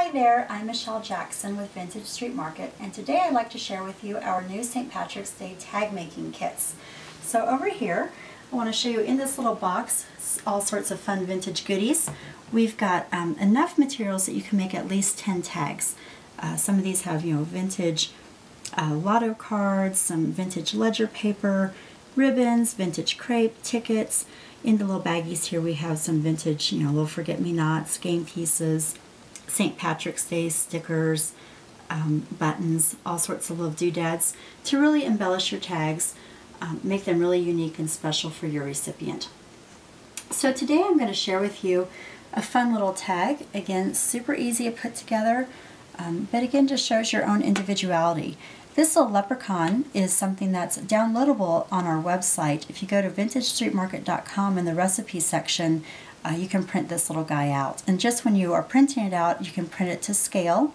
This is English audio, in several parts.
Hi there, I'm Michelle Jackson with Vintage Street Market, and today I'd like to share with you our new St. Patrick's Day tag making kits. So over here, I want to show you in this little box all sorts of fun vintage goodies. We've got enough materials that you can make at least 10 tags. Some of these have, vintage lotto cards, some vintage ledger paper, ribbons, vintage crepe, tickets. In the little baggies here we have some vintage, little forget-me-nots, game pieces, St. Patrick's Day stickers, buttons, all sorts of little doodads to really embellish your tags, make them really unique and special for your recipient. So today I'm going to share with you a fun little tag. Again, super easy to put together, but again just shows your own individuality. This little leprechaun is something that's downloadable on our website. If you go to vintagestreetmarket.com in the recipe section, you can print this little guy out. And just when you are printing it out, you can print it to scale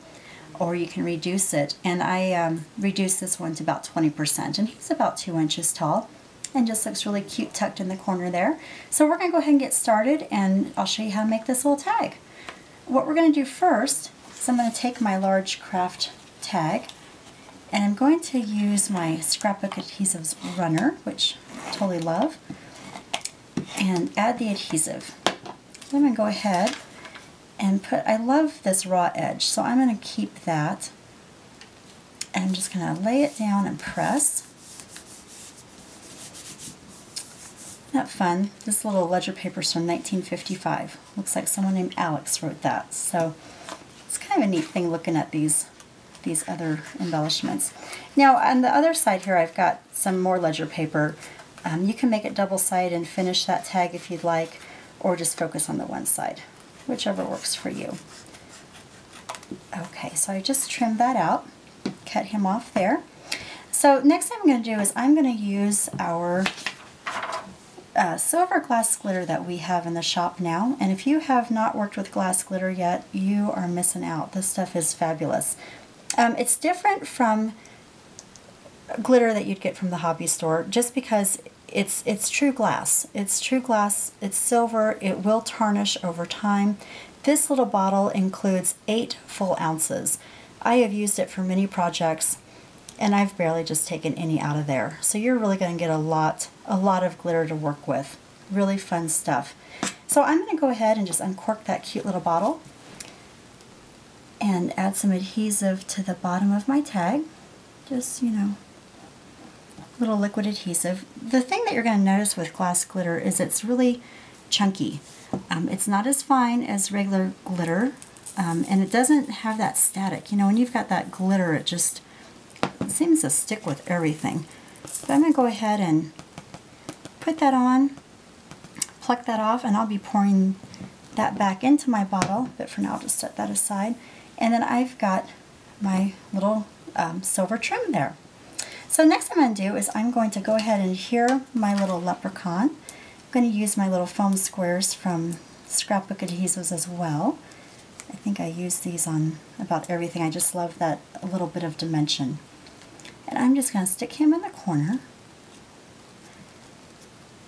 or you can reduce it. And I reduced this one to about 20%. And he's about 2 inches tall and just looks really cute tucked in the corner there. So we're going to go ahead and get started, and I'll show you how to make this little tag. What we're going to do first is I'm going to take my large craft tag, and I'm going to use my scrapbook adhesives runner, which I totally love, and add the adhesive. So I'm going to go ahead and I love this raw edge, so I'm going to keep that. And I'm just going to lay it down and press. Isn't that fun? This little ledger paper is from 1955. Looks like someone named Alex wrote that. So it's kind of a neat thing looking at these other embellishments. Now on the other side here I've got some more ledger paper. You can make it double-sided and finish that tag if you'd like, or just focus on the one side, whichever works for you. Okay, so I just trimmed that out, cut him off there. So next thing I'm going to do is I'm going to use our silver glass glitter that we have in the shop now, and if you have not worked with glass glitter yet, you are missing out. This stuff is fabulous. It's different from glitter that you'd get from the hobby store just because it's true glass. It's true glass, it's silver, it will tarnish over time. This little bottle includes 8 full ounces. I have used it for many projects and I've barely just taken any out of there. So you're really going to get a lot of glitter to work with. Really fun stuff. So I'm going to go ahead and just uncork that cute little bottle and add some adhesive to the bottom of my tag. Just, little liquid adhesive. The thing that you're going to notice with glass glitter is it's really chunky. It's not as fine as regular glitter, and it doesn't have that static. When you've got that glitter, it seems to stick with everything. But I'm going to go ahead and put that on, pluck that off, and I'll be pouring that back into my bottle, but for now I'll just set that aside. And then I've got my little silver trim there. So next thing I'm going to do is I'm going to go ahead and adhere my little leprechaun. I'm going to use my little foam squares from scrapbook adhesives as well. I think I use these on about everything. I just love that a little bit of dimension. And I'm just going to stick him in the corner.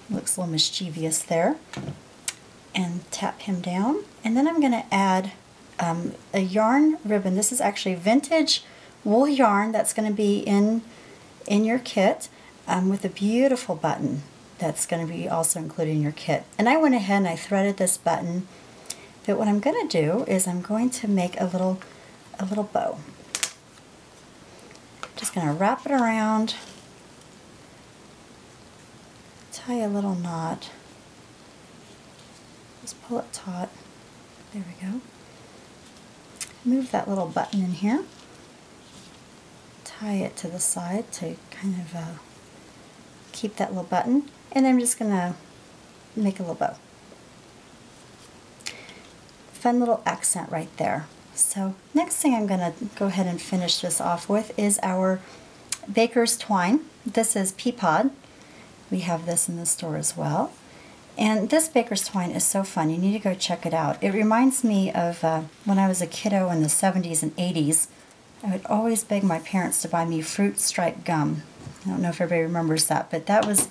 Looks a little mischievous there. And tap him down. And then I'm going to add a yarn ribbon. This is actually vintage wool yarn that's going to be in your kit with a beautiful button that's going to be also included in your kit. And I went ahead and I threaded this button, but what I'm going to do is I'm going to make a little bow. Just going to wrap it around, tie a little knot, just pull it taut. There we go. Move that little button in here. Tie it to the side to kind of keep that little button, and then I'm just going to make a little bow. Fun little accent right there. So next thing I'm going to go ahead and finish this off with is our baker's twine. This is pea pod. We have this in the store as well. And this baker's twine is so fun. You need to go check it out. It reminds me of when I was a kiddo in the 70s and 80s. I would always beg my parents to buy me fruit stripe gum. I don't know if everybody remembers that, but that was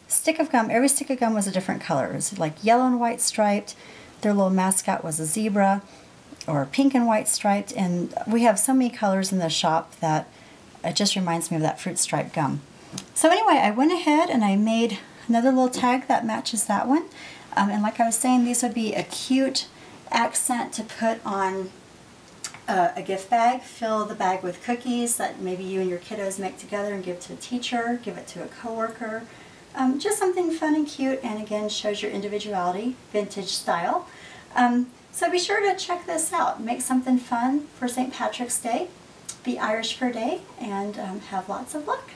a stick of gum. Every stick of gum was a different color. It was like yellow and white striped. Their little mascot was a zebra. or pink and white striped, and we have so many colors in the shop that it just reminds me of that fruit stripe gum. So anyway, I went ahead and I made another little tag that matches that one. And like I was saying, these would be a cute accent to put on a gift bag. Fill the bag with cookies that maybe you and your kiddos make together and give to a teacher, give it to a coworker. Just something fun and cute, and again shows your individuality, vintage style. So be sure to check this out. Make something fun for St. Patrick's Day. Be Irish for a day, and have lots of luck.